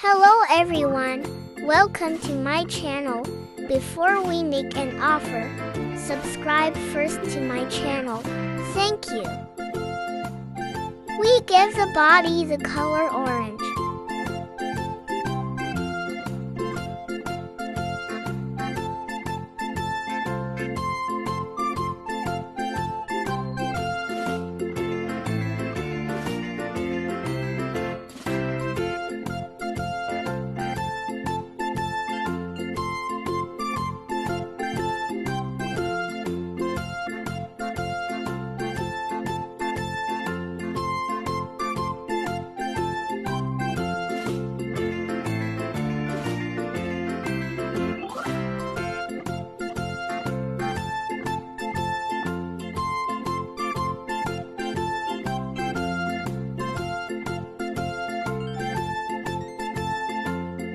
Hello everyone, welcome to my channel. Before we make an offer, subscribe first to my channel. Thank you. We give the body the color orange.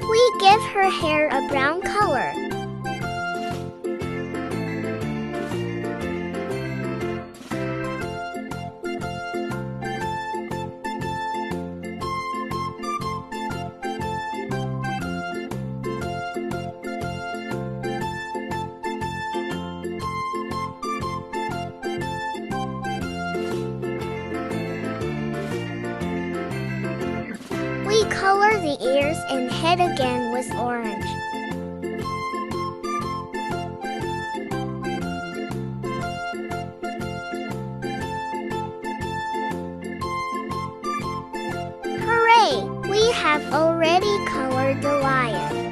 We give her hair a brown color. We color the ears and head again with orange. Hooray! We have already colored the lion.